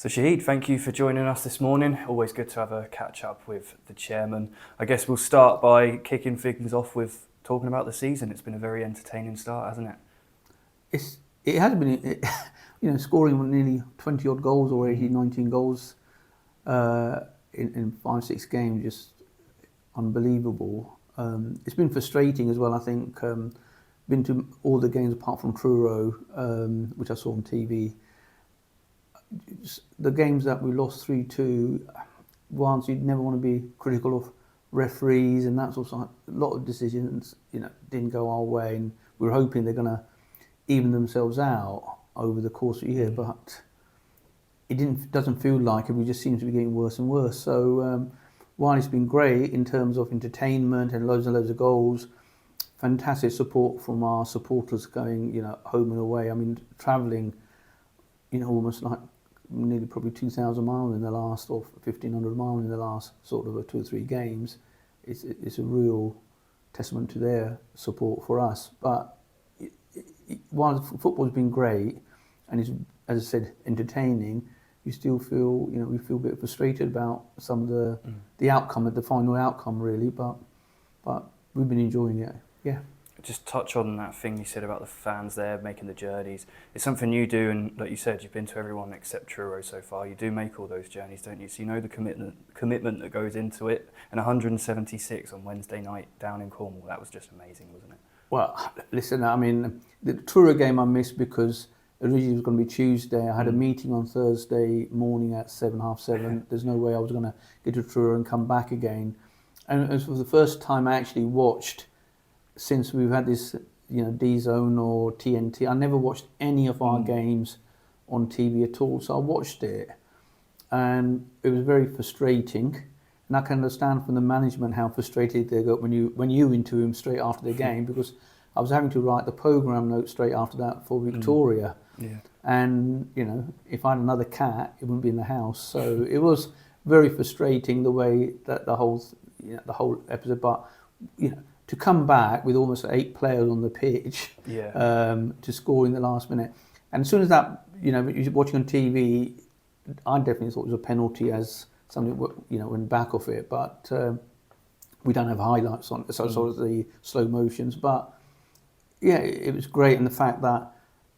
So Shahid, thank you for joining us this morning. Always good to have a catch up with the chairman. I guess we'll start by kicking things off with talking about the season. It's been a very entertaining start, hasn't it? It has been, scoring nearly 20 odd goals already, 19 goals in 5-6 games, just unbelievable. It's been frustrating as well. I think been to all the games apart from Truro, which I saw on TV. The games that we lost 3-2, once you'd never want to be critical of referees and that sort of stuff. A lot of decisions, didn't go our way, and we were hoping they're going to even themselves out over the course of the year, but it doesn't feel like it. We just seem to be getting worse and worse. So while it's been great in terms of entertainment and loads of goals, fantastic support from our supporters going, home and away. I mean, travelling, almost like nearly probably 2,000 miles in the last, or 1,500 miles in the last sort of 2 or 3 games. It's a real testament to their support for us. But while football's been great and is, as I said, entertaining, you still feel, we feel a bit frustrated about some of the outcome, the final outcome really. But we've been enjoying it. Yeah. Just touch on that thing you said about the fans there making the journeys. It's something you do, and like you said, you've been to everyone except Truro so far. You do make all those journeys, don't you? So you know the commitment that goes into it. And 176 on Wednesday night down in Cornwall. That was just amazing, wasn't it? Well, listen, I mean, the Truro game I missed because originally it was going to be Tuesday. I had a meeting on Thursday morning at 7:30. There's no way I was going to get to Truro and come back again. And it was the first time I actually watched since we've had this, D-Zone or TNT. I never watched any of our games on TV at all. So I watched it, and it was very frustrating. And I can understand from the management how frustrated they got when you into him straight after the game, because I was having to write the programme note straight after that for Victoria. Yeah. And, if I had another cat, it wouldn't be in the house. So it was very frustrating the way that the whole episode. But, to come back with almost 8 players on the pitch, to score in the last minute. And as soon as that, you're watching on TV, I definitely thought it was a penalty as something, went back off it. But we don't have highlights on it, so sort of the slow motions. But yeah, it was great. And the fact that,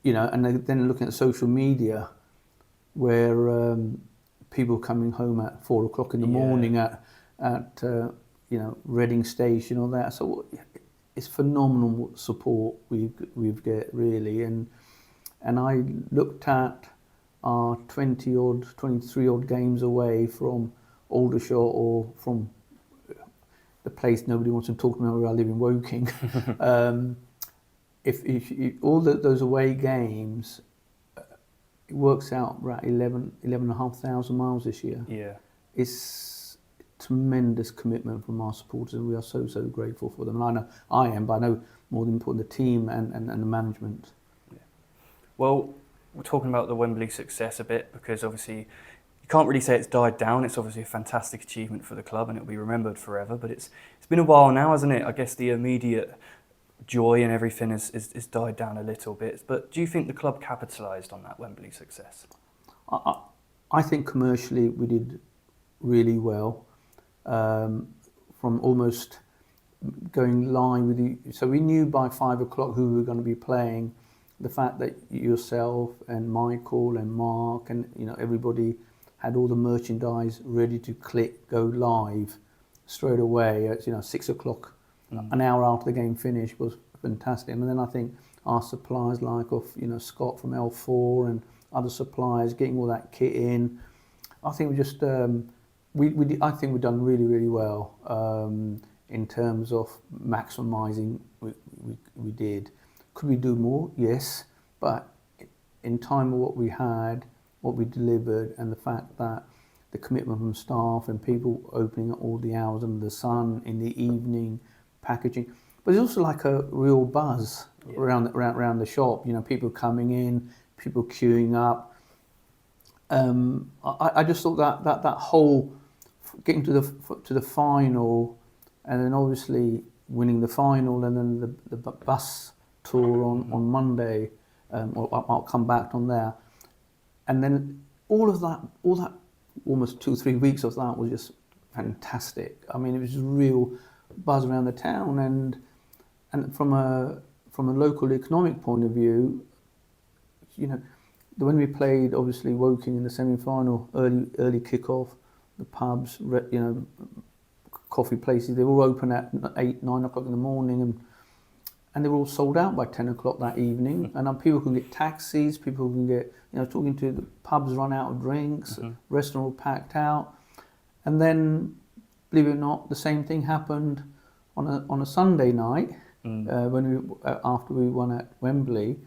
and then looking at social media where people coming home at 4 o'clock in the morning at Reading Station or that. So it's phenomenal support we've get really. And I looked at our 23 odd games away from Aldershot, or from the place nobody wants to talk about where I live in Woking. if all those away games, it works out about 11,500 miles this year. Yeah. It's tremendous commitment from our supporters, and we are so grateful for them. And I know I am, but I know more than important the team and the management. Yeah. Well, we're talking about the Wembley success a bit, because obviously you can't really say it's died down. It's obviously a fantastic achievement for the club, and it'll be remembered forever. But it's been a while now, hasn't it? I guess the immediate joy and everything has died down a little bit. But do you think the club capitalised on that Wembley success? I think commercially we did really well. From almost going live with so we knew by 5 o'clock who we were going to be playing. The fact that yourself and Michael and Mark and everybody had all the merchandise ready to go live straight away at 6 o'clock, an hour after the game finished, was fantastic. And then I think our suppliers like Scott from L4 and other suppliers getting all that kit in. I think we just I think we've done really well in terms of maximising. We did. Could we do more? Yes, but in time of what we had, what we delivered, and the fact that the commitment from staff and people opening up all the hours under the sun in the evening, packaging, but it's also like a real buzz around the shop. People coming in, people queuing up. I just thought that whole getting to the final, and then obviously winning the final, and then the bus tour on Monday. I'll come back on there, and then all that, almost 2-3 weeks of that was just fantastic. I mean, it was real buzz around the town, and from a local economic point of view, you know, when we played, obviously Woking in the semi-final, early kick-off, the pubs, you know, coffee places, they were all open at 8-9 o'clock in the morning, and they were all sold out by 10 o'clock that evening. And people can get taxis, people can get, you know, talking to the pubs run out of drinks, restaurants all packed out. And then, believe it or not, the same thing happened on a Sunday night after we won at Wembley.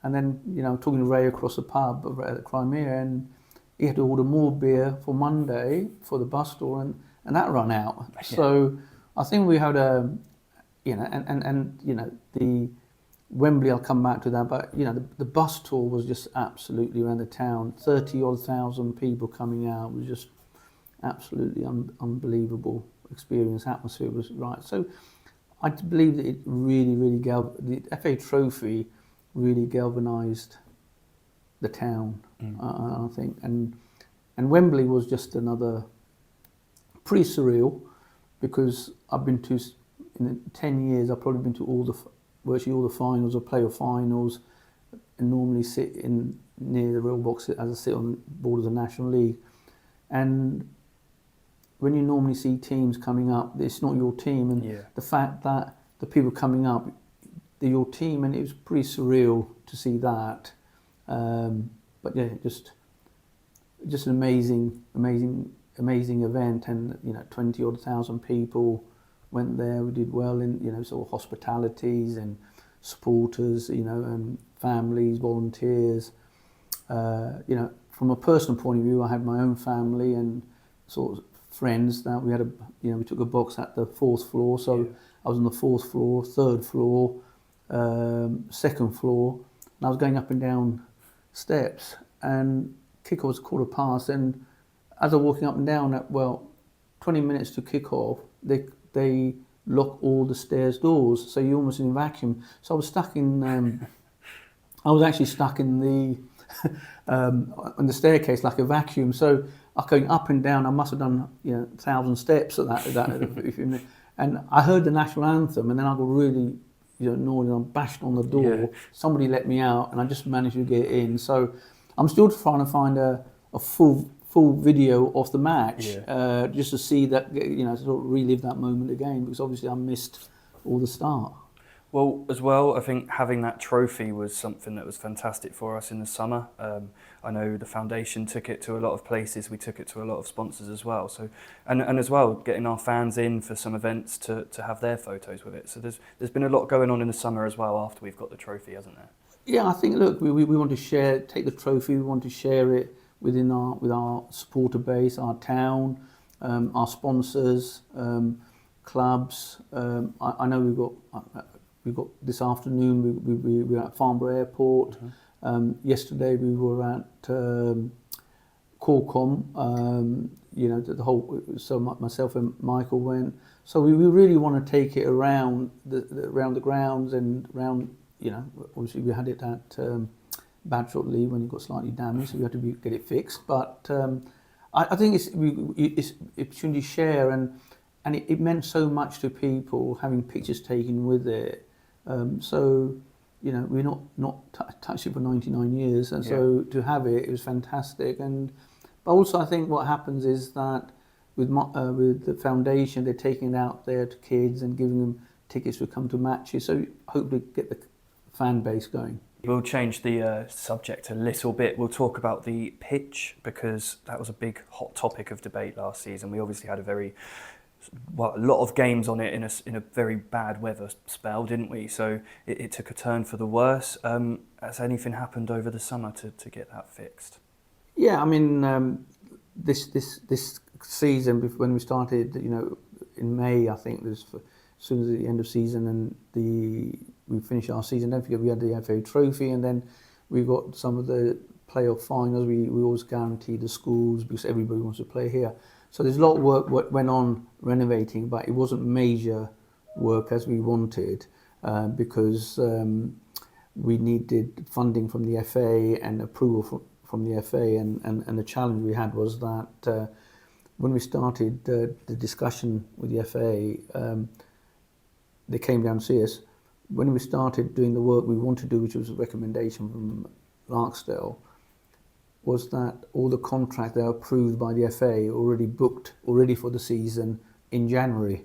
And then, you know, talking to Ray across the pub at the Crimea, and he had to order more beer for Monday for the bus tour, and that ran out. Yeah. So I think we had you know, and you know, the Wembley, I'll come back to that, but you know, the bus tour was just absolutely around the town. 30,000 people coming out. It was just absolutely unbelievable experience. Atmosphere was right. So I believe that it really, the FA Trophy really galvanised the town, I think. And Wembley was just another, pretty surreal, because I've been to, in 10 years, I've probably been to virtually all the finals or playoff finals, and normally sit near the rail box as I sit on the board of the National League. And when you normally see teams coming up, it's not your team, and the fact that the people coming up, they're your team, and it was pretty surreal to see that. But yeah, just an amazing event, and you know, 20,000 odd people went there. We did well in, you know, sort of hospitalities and supporters, you know, and families, volunteers. You know, from a personal point of view, I had my own family and sort of friends. That we had we took a box at the 4th floor, so I was on the 4th floor, 3rd floor, 2nd floor, and I was going up and down steps, and kick-off was 15:15, and as I was walking up and down, 20 minutes to kick-off, they lock all the stairs doors, so you're almost in a vacuum. So I was stuck in, I was actually stuck in the on the staircase like a vacuum. So I was going up and down. I must have done 1,000 steps at that. And I heard the national anthem, and then I got really annoyed, and I bashed on the door. Yeah. Somebody let me out, and I just managed to get in. So I'm still trying to find a full video of the match, just to see that, to sort of relive that moment again, because obviously I missed all the start. Well, as well, I think having that trophy was something that was fantastic for us in the summer. I know the foundation took it to a lot of places. We took it to a lot of sponsors as well. So, and as well, getting our fans in for some events to have their photos with it. So there's been a lot going on in the summer as well after we've got the trophy, hasn't there? Yeah, I think, look, we want to take the trophy. We want to share it with our supporter base, our town, our sponsors, clubs. I know we've got this afternoon. We were at Farnborough Airport. Mm-hmm. Yesterday we were at Qualcomm. The whole. So myself and Michael went. So we really want to take it around the grounds and around. Obviously we had it at Badshot Lee when it got slightly damaged, so we had to get it fixed. But I think it's opportunity to share, and it meant so much to people having pictures taken with it. So we're not touched it for 99 years, and so to have it was fantastic. But also I think what happens is that with the foundation, they're taking it out there to kids and giving them tickets to come to matches. So hopefully get the fan base going. We'll change the subject a little bit. We'll talk about the pitch, because that was a big hot topic of debate last season. We obviously had a lot of games on it in a very bad weather spell, didn't we? So it took a turn for the worse. Has anything happened over the summer to get that fixed? Yeah, I mean, this season, when we started, in May, I think as soon as the end of season and we finished our season, don't forget we had the FA Trophy, and then we got some of the playoff finals. We always guaranteed the schools, because everybody wants to play here. So there's a lot of work went on renovating, but it wasn't major work as we wanted, because we needed funding from the FA and approval from the FA, and the challenge we had was that when we started the discussion with the FA, they came down to see us. When we started doing the work we wanted to do, which was a recommendation from Larkstell, was that all the contracts that are approved by the FA already booked already for the season in January.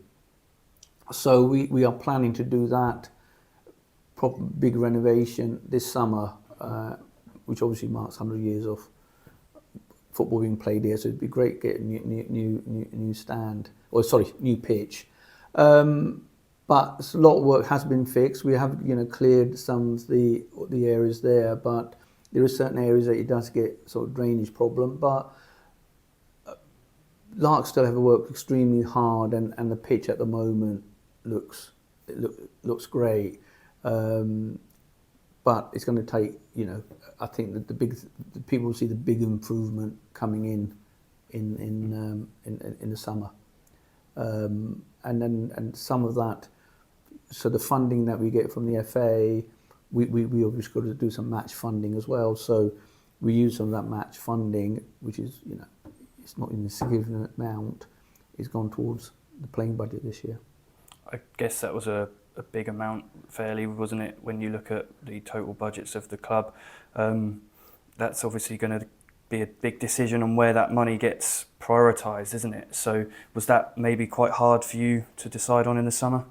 So we are planning to do that big renovation this summer, which obviously marks 100 years of football being played here. So it'd be great getting new stand, or sorry, new pitch. But a lot of work has been fixed. We have cleared some of the areas there, but there are certain areas that it does get sort of drainage problem. But Larkstell have worked extremely hard, and the pitch at the moment looks great. But it's going to take, I think that the people will see the big improvement coming in the summer, and some of that. So the funding that we get from the FA, we obviously got to do some match funding as well. So we use some of that match funding, which is it's not in a significant amount, is gone towards the playing budget this year. I guess that was a big amount, fairly, wasn't it? When you look at the total budgets of the club, that's obviously going to be a big decision on where that money gets prioritised, isn't it? So was that maybe quite hard for you to decide on in the summer?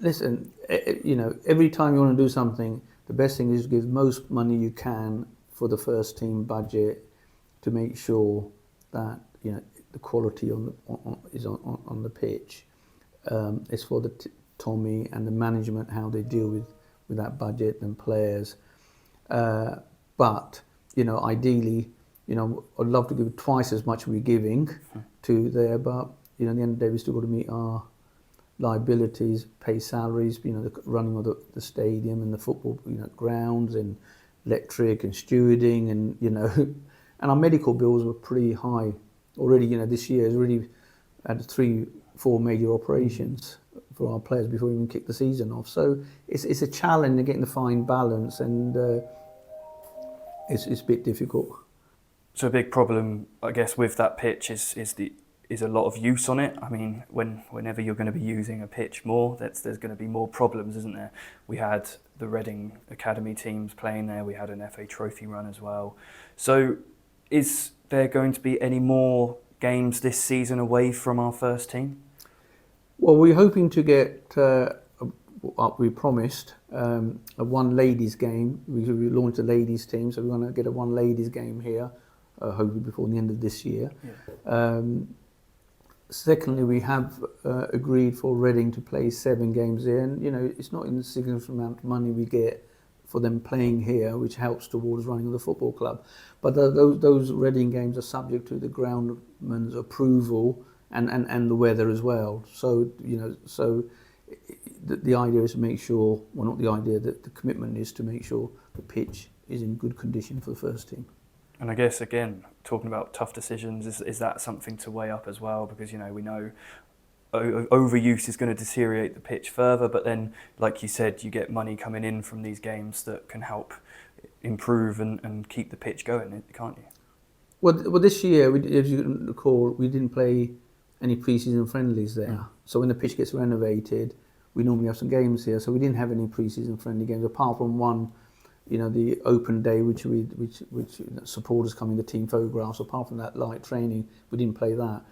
Listen, every time you want to do something, the best thing is to give most money you can for the first team budget to make sure that the quality is on the pitch. It's for the Tommy and the management, how they deal with that budget and players. But ideally, I'd love to give twice as much we're giving to there, but at the end of the day, we still got to meet our liabilities, pay salaries, the running of the stadium and the football, grounds and electric and stewarding, and and our medical bills were pretty high already. This year has really had 3-4 major operations for our players before we even kick the season off. So it's a challenge in getting the fine balance, and it's a bit difficult. So a big problem, I guess, with that pitch is a lot of use on it. I mean, whenever you're going to be using a pitch more, there's going to be more problems, isn't there? We had the Reading Academy teams playing there. We had an FA Trophy run as well. So is there going to be any more games this season away from our first team? Well, we're hoping to get, we promised, a one ladies game. We launched a ladies team, so we're going to get a one ladies game here, hopefully before the end of this year. Yeah. Secondly, we have agreed for Reading to play 7 games here, and it's not a significant amount of money we get for them playing here, which helps towards running the football club. But those Reading games are subject to the groundman's approval and the weather as well. So the idea is to make sure, well, not the idea, that the commitment is to make sure the pitch is in good condition for the first team. And I guess, again, talking about tough decisions, is that something to weigh up as well? Because, we know overuse is going to deteriorate the pitch further, but then, like you said, you get money coming in from these games that can help improve and keep the pitch going, can't you? Well, this year, as you recall, we didn't play any pre-season friendlies there. Mm. So when the pitch gets renovated, we normally have some games here. So we didn't have any pre-season friendly games, apart from one, the open day, which supporters coming, the team photographs. Apart from that light training, we didn't play that.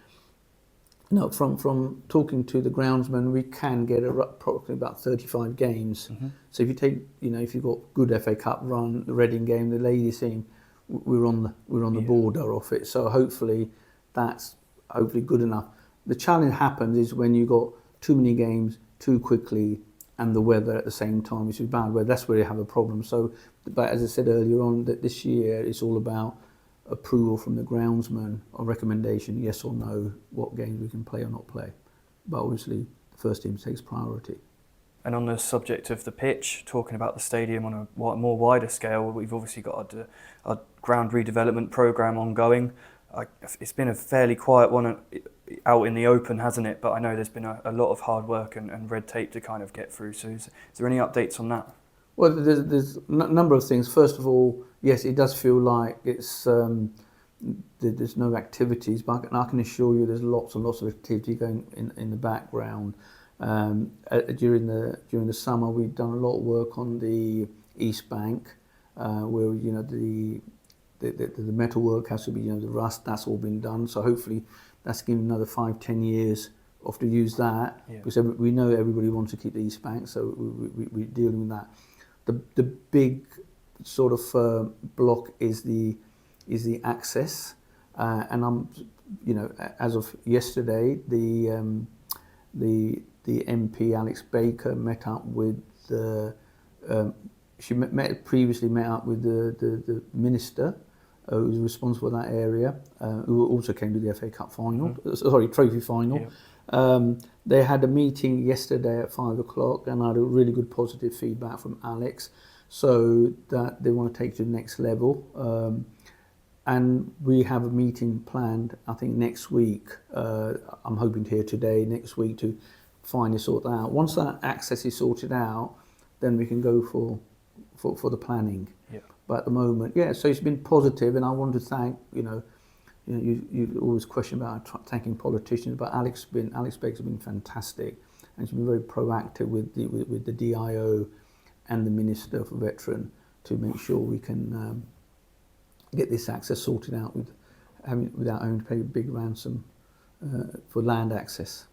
From talking to the groundsman, we can get approximately about 35 games. Mm-hmm. So if you take, if you've got good FA Cup run, the Reading game, the ladies team, we're on the border of it. So hopefully that's good enough. The challenge happens is when you got too many games too quickly, and the weather at the same time, which is bad weather. That's where you have a problem. So, but as I said earlier on, that this year it's all about approval from the groundsman, or recommendation, yes or no, what games we can play or not play. But obviously, the first team takes priority. And on the subject of the pitch, talking about the stadium on a more wider scale, we've obviously got a ground redevelopment programme ongoing. It's been a fairly quiet one out in the open, hasn't it? But I know there's been a lot of hard work and red tape to kind of get through. So is there any updates on that? Well, there's a number of things. First of all, yes, it does feel like there's no activities, but I can assure you there's lots and lots of activity going in the background. During the summer, we've done a lot of work on the East Bank, where the metal work has to be, the rust, that's all been done. So hopefully that's given another 5-10 years to use that, because we know everybody wants to keep the East Bank, so we're dealing with that. The big sort of block is the access, and I'm, as of yesterday, the MP Alex Baker met up with the she previously met up with the minister who was responsible for that area, who also came to the FA Cup final, trophy final. They had a meeting yesterday at 5 o'clock, and I had a really good positive feedback from Alex, so that they want to take it to the next level. And we have a meeting planned, I think, next week. I'm hoping to hear today, next week, to finally sort that out. Once that access is sorted out, then we can go for the planning. But at the moment, so it's been positive, and I want to thank, you always question about thanking politicians, but Alex Baker's been fantastic, and she's been very proactive with the DIO and the Minister for Veteran to make sure we can get this access sorted out without having to pay a big ransom for land access.